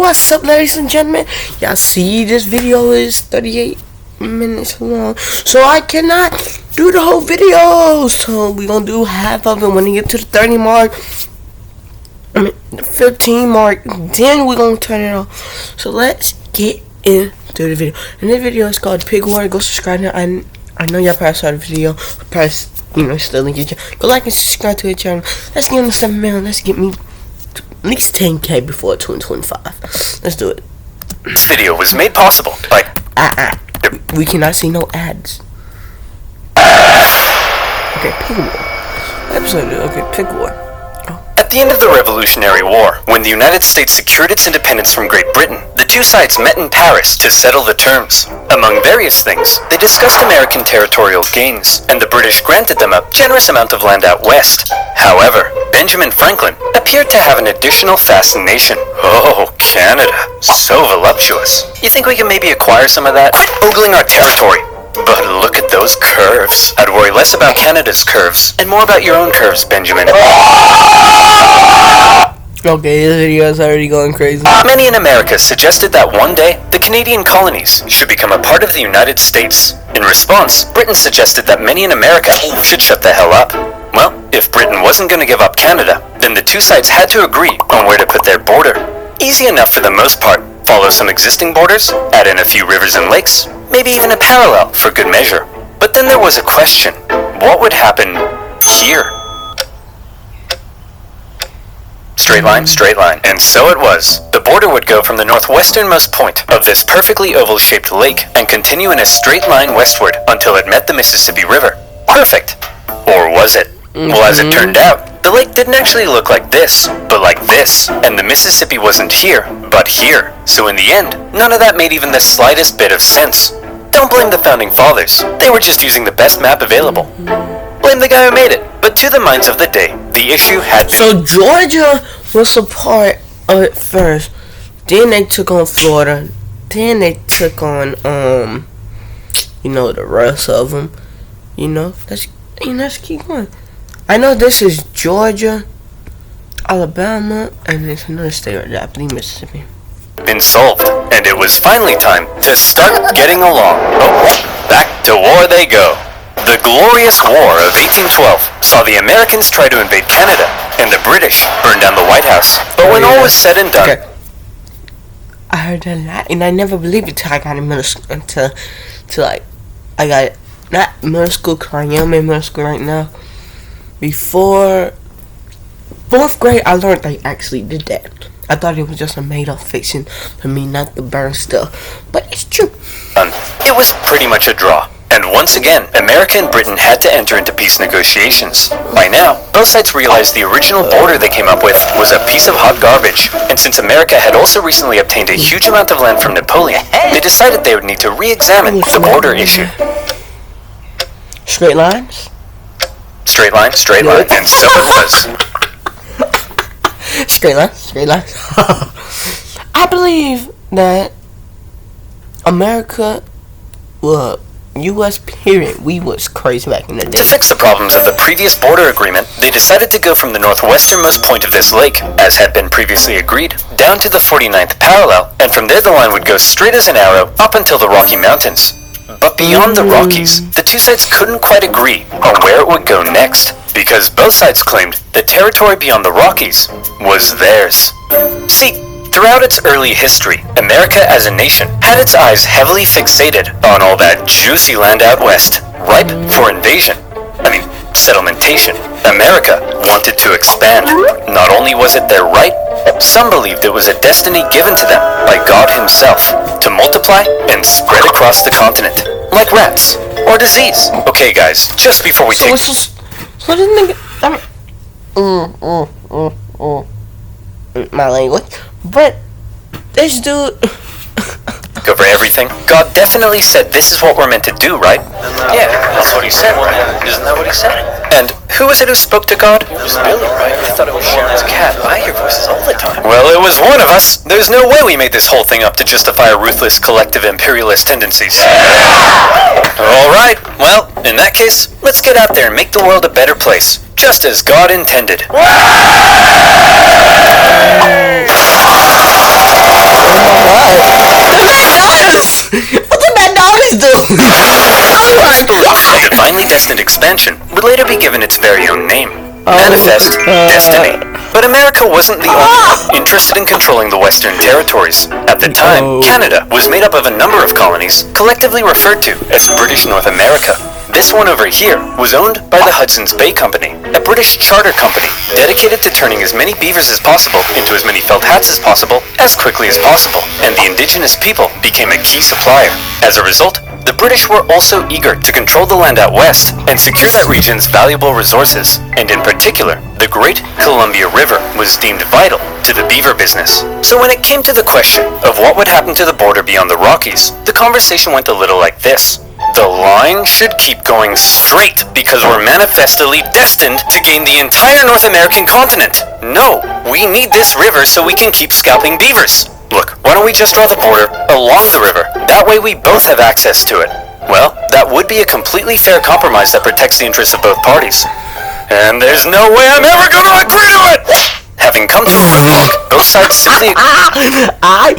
what's up, ladies and gentlemen? Y'all see this video is 38 minutes long, so I cannot do the whole video. So we gonna do half of it. When we get to the 30 mark, the 15 mark, then we gonna turn it off. So let's get into the video. And this video is called Pig War. Go subscribe now. I know y'all probably saw the video. Probably, still link your channel. Go like and subscribe to the channel. Let's get on the 7 million. Let's get me at least 10K before 2025. Let's do it. This video was made possible by... We cannot see no ads. Okay, Pig War. Pig War. At the end of the Revolutionary War, when the United States secured its independence from Great Britain, the two sides met in Paris to settle the terms. Among various things, they discussed American territorial gains, and the British granted them a generous amount of land out west. However, Benjamin Franklin appeared to have an additional fascination. Oh, Canada. So voluptuous. You think we can maybe acquire some of that? Quit ogling our territory. But look at those curves. I'd worry less about Canada's curves, and more about your own curves, Benjamin. Okay, this video is already going crazy. Many in America suggested that one day, the Canadian colonies should become a part of the United States. In response, Britain suggested that many in America should shut the hell up. Well, if Britain wasn't going to give up Canada, then the two sides had to agree on where to put their border. Easy enough for the most part. Follow some existing borders, add in a few rivers and lakes, maybe even a parallel for good measure. But then there was a question. What would happen here? Straight line, straight line. And so it was. The border would go from the northwesternmost point of this perfectly oval-shaped lake and continue in a straight line westward until it met the Mississippi River. Perfect. Or was it? Well, as it turned out, the lake didn't actually look like this, but like this, and the Mississippi wasn't here, but here. So in the end, none of that made even the slightest bit of sense. Don't blame the founding fathers. They were just using the best map available. Blame the guy who made it. But to the minds of the day, the issue had... So Georgia was a part of it first. Then they took on Florida. Then they took on, the rest of them. Let's keep going. I know this is Georgia, Alabama, and there's another state right there, I believe Mississippi. Been solved, and it was finally time to start getting along. Oh, back to war they go. The Glorious War of 1812 saw the Americans try to invade Canada, and the British burn down the White House. But when all was said and done... Okay. I heard that, and I never believed it till I got in middle school, I got not middle school, because I am in middle school right now. Before 4th grade, I learned they actually did that. I thought it was just a made-up fiction for me not to burn stuff, but it's true. It was pretty much a draw. And once again, America and Britain had to enter into peace negotiations. By now, both sides realized the original border they came up with was a piece of hot garbage. And since America had also recently obtained a huge amount of land from Napoleon, they decided they would need to re-examine the border issue. Straight lines? Straight line, and so it was. Straight line. I believe that America, U.S. period, we was crazy back in the day. To fix the problems of the previous border agreement, they decided to go from the northwesternmost point of this lake, as had been previously agreed, down to the 49th parallel, and from there the line would go straight as an arrow up until the Rocky Mountains. But beyond the Rockies, the two sides couldn't quite agree on where it would go next, because both sides claimed the territory beyond the Rockies was theirs. See, throughout its early history, America as a nation had its eyes heavily fixated on all that juicy land out west, ripe for invasion. Settlementation. America wanted to expand. Not only was it their right, some believed it was a destiny given to them by God himself to multiply and spread across the continent, like rats or disease. Okay, guys, just before we take... So this nigga... my language. But this dude... Over everything. God definitely said this is what we're meant to do, right? Yeah, that's what he said. Isn't that what he said? And who was it who spoke to God? It was Billy, right? I thought it was Sharon's cat. I hear voices all the time. Well, it was one of us. There's no way we made this whole thing up to justify our ruthless collective imperialist tendencies. Alright, well, in that case, let's get out there and make the world a better place, just as God intended. What did McDonald's do? Oh my god! The finely destined expansion would later be given its very own name, Manifest Destiny. But America wasn't the only one interested in controlling the Western territories. At the time, Canada was made up of a number of colonies, collectively referred to as British North America. This one over here was owned by the Hudson's Bay Company, a British charter company dedicated to turning as many beavers as possible into as many felt hats as possible as quickly as possible, and the indigenous people became a key supplier. As a result, the British were also eager to control the land out west and secure that region's valuable resources, and in particular, the Great Columbia River was deemed vital to the beaver business. So when it came to the question of what would happen to the border beyond the Rockies, the conversation went a little like this. The line should keep going straight because we're manifestly destined to gain the entire North American continent. No, we need this river so we can keep scalping beavers. Look, why don't we just draw the border along the river? That way we both have access to it. Well, that would be a completely fair compromise that protects the interests of both parties. And there's no way I'm ever gonna agree to it! Having come to a roadblock, both sides simply I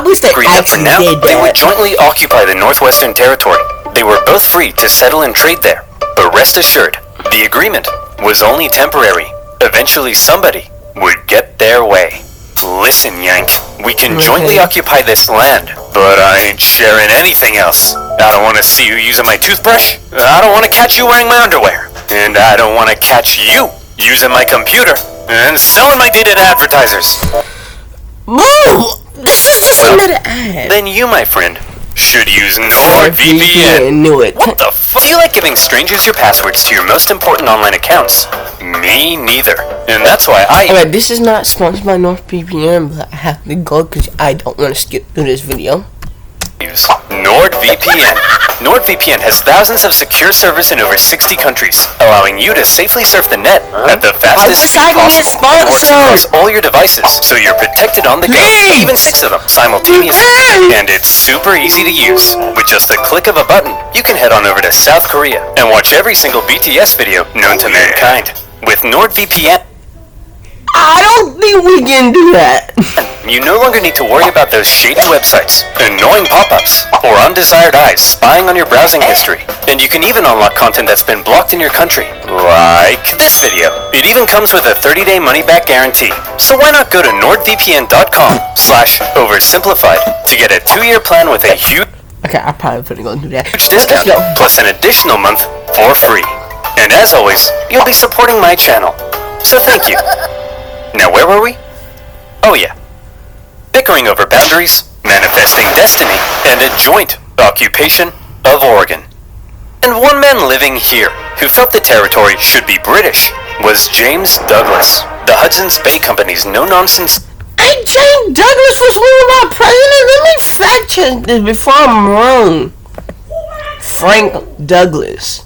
wish they agreed that for actually now, did they would that. jointly occupy the Northwestern Territory. They were both free to settle and trade there. But rest assured, the agreement was only temporary. Eventually somebody would get their way. Listen, Yank, we can jointly occupy this land, but I ain't sharing anything else. I don't want to see you using my toothbrush. I don't want to catch you wearing my underwear. And I don't want to catch you using my computer and selling my data to advertisers. Move! This is just another ad. Then you, my friend, should use NordVPN. Knew it. What the fuck? Do you like giving strangers your passwords to your most important online accounts? Me neither. And that's why Alright, this is not sponsored by NordVPN, but I have to go because I don't want to skip through this video. use NordVPN. NordVPN has thousands of secure servers in over 60 countries, allowing you to safely surf the net at the fastest speed possible. It works across all your devices, so you're protected on the go, even 6 of them simultaneously. And it's super easy to use. With just the click of a button, you can head on over to South Korea and watch every single BTS video known to mankind. With NordVPN, I don't think we can do that. you no longer need to worry about those shady websites, annoying pop-ups, or undesired eyes spying on your browsing history. And you can even unlock content that's been blocked in your country, like this video. It even comes with a 30-day money-back guarantee. So why not go to nordvpn.com/oversimplified to get a 2-year plan with a huge Okay, I probably couldn't go do that. discount, plus an additional month for free. And as always, you'll be supporting my channel. So thank you. Now where were we? Oh yeah. Bickering over boundaries, manifesting destiny, and a joint occupation of Oregon. And one man living here who felt the territory should be British was James Douglas, the Hudson's Bay Company's no-nonsense. Hey, James Douglas was one of our presidents. Let me fact check this before I'm wrong. Frank Douglas.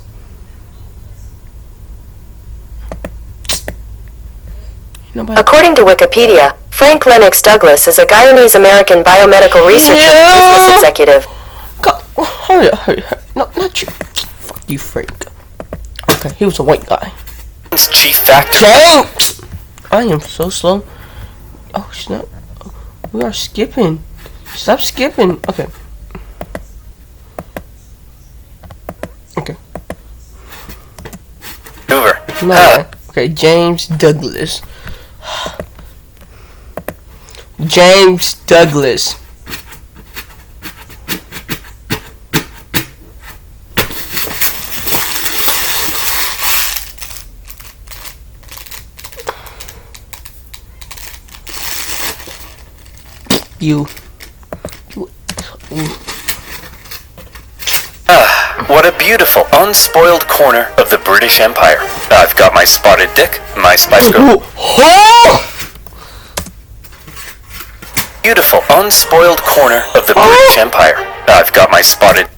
According to Wikipedia, Frank Lennox Douglas is a Guyanese-American biomedical researcher and business executive. Hurry up. No, not you. Fuck you, Frank. Okay, he was a white guy. Chief factor. James! I am so slow. Oh, snap. We are skipping. Stop skipping. Okay. Over. No. Okay, James Douglas. James Douglas. You. What a beautiful, unspoiled corner of the British Empire. I've got my spotted dick, my Spice Girl. Beautiful, unspoiled corner of the British Empire. I've got my spotted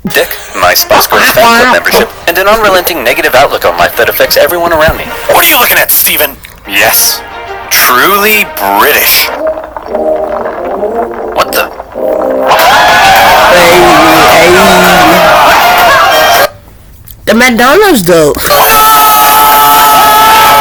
dick, my Spice Girls fan club membership, and an unrelenting negative outlook on life that affects everyone around me. What are you looking at, Stephen? Yes, truly British. What the? The McDonald's though.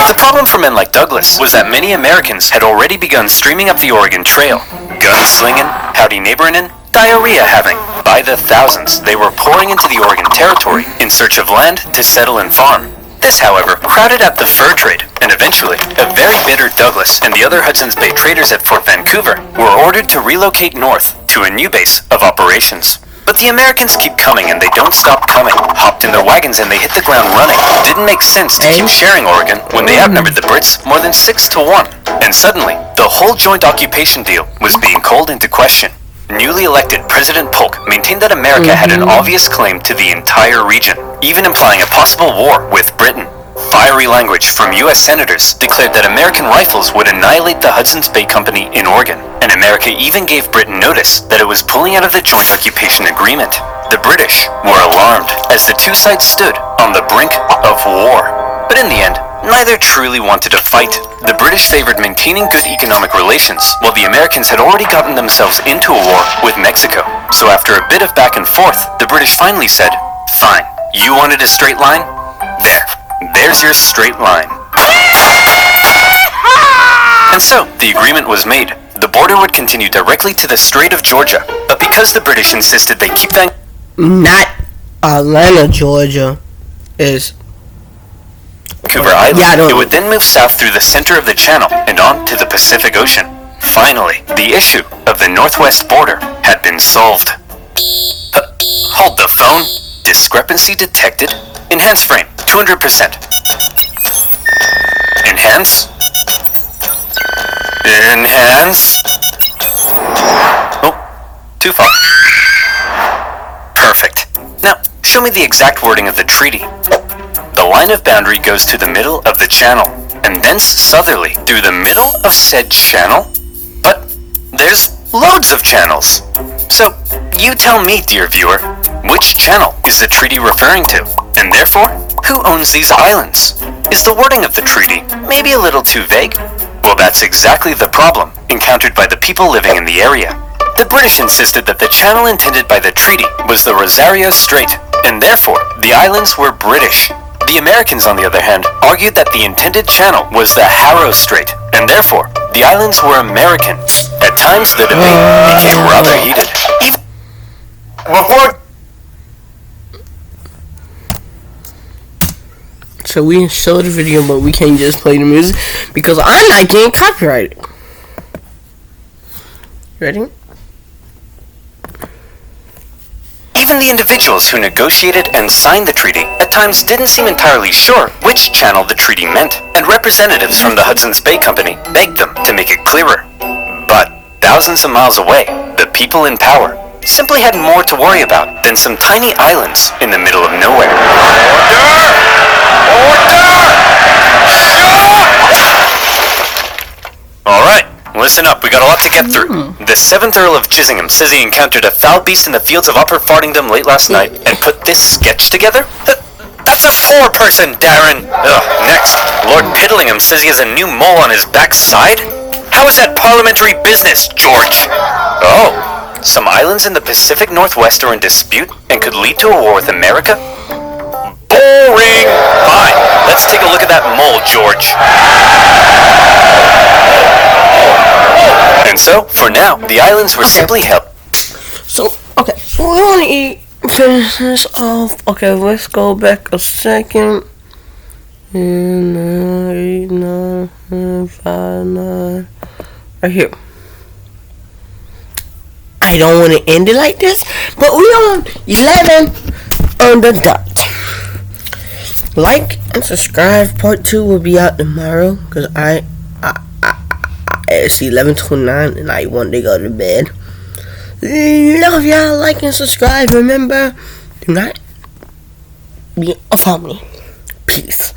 The problem for men like Douglas was that many Americans had already begun streaming up the Oregon Trail. Gunslinging, howdy neighboring, diarrhea having. By the thousands, they were pouring into the Oregon Territory in search of land to settle and farm. This, however, crowded out the fur trade, and eventually, a very bitter Douglas and the other Hudson's Bay traders at Fort Vancouver were ordered to relocate north to a new base of operations. But the Americans keep coming and they don't stop coming. Hopped in their wagons and they hit the ground running. Didn't make sense to keep sharing Oregon when they outnumbered the Brits more than 6-1. And suddenly, the whole joint occupation deal was being called into question. Newly elected President Polk maintained that America had an obvious claim to the entire region, even implying a possible war with Britain. Fiery language from U.S. senators declared that American rifles would annihilate the Hudson's Bay Company in Oregon, and America even gave Britain notice that it was pulling out of the joint occupation agreement. The British were alarmed as the two sides stood on the brink of war. But in the end, neither truly wanted to fight. The British favored maintaining good economic relations, while the Americans had already gotten themselves into a war with Mexico. So after a bit of back and forth, the British finally said, "Fine, you wanted a straight line? There's your straight line." And so, the agreement was made. The border would continue directly to the Strait of Georgia, but because the British insisted they keep not Atlanta, Georgia, is Vancouver Island, it would then move south through the center of the channel and on to the Pacific Ocean. Finally, the issue of the northwest border had been solved. Hold the phone. Discrepancy detected. Enhance frame, 200%. Enhance. Enhance. Oh, too far. Perfect. Now, show me the exact wording of the treaty. The line of boundary goes to the middle of the channel, and thence southerly through the middle of said channel? But there's loads of channels. So, you tell me, dear viewer, which channel is the treaty referring to? And therefore, who owns these islands? Is the wording of the treaty maybe a little too vague? Well, that's exactly the problem encountered by the people living in the area. The British insisted that the channel intended by the treaty was the Rosario Strait, and therefore, the islands were British. The Americans, on the other hand, argued that the intended channel was the Harrow Strait, and therefore, the islands were American. At times, the debate became rather heated. So we can show the video, but we can't just play the music because I'm not getting copyrighted. Ready? Even the individuals who negotiated and signed the treaty at times didn't seem entirely sure which channel the treaty meant, and representatives from the Hudson's Bay Company begged them to make it clearer. But thousands of miles away, the people in power simply had more to worry about than some tiny islands in the middle of nowhere. Alright, listen up, we got a lot to get through. The 7th Earl of Chissingham says he encountered a foul beast in the fields of Upper Fardingdom late last night and put this sketch together? That's a poor person, Darren! Next, Lord Piddlingham says he has a new mole on his backside? How is that parliamentary business, George? Oh, some islands in the Pacific Northwest are in dispute and could lead to a war with America? Boring! Fine, let's take a look at that mole, George. And so, for now, the islands were simply held. So we want to finish this off. Okay, let's go back a second. 8, 9, 5, 9. Right here. I don't want to end it like this, but we on 11 on the dot. Like and subscribe. Part 2 will be out tomorrow because it's 11:29 and I want to go to bed. Love y'all. Like and subscribe. Remember, do not be a family. Peace.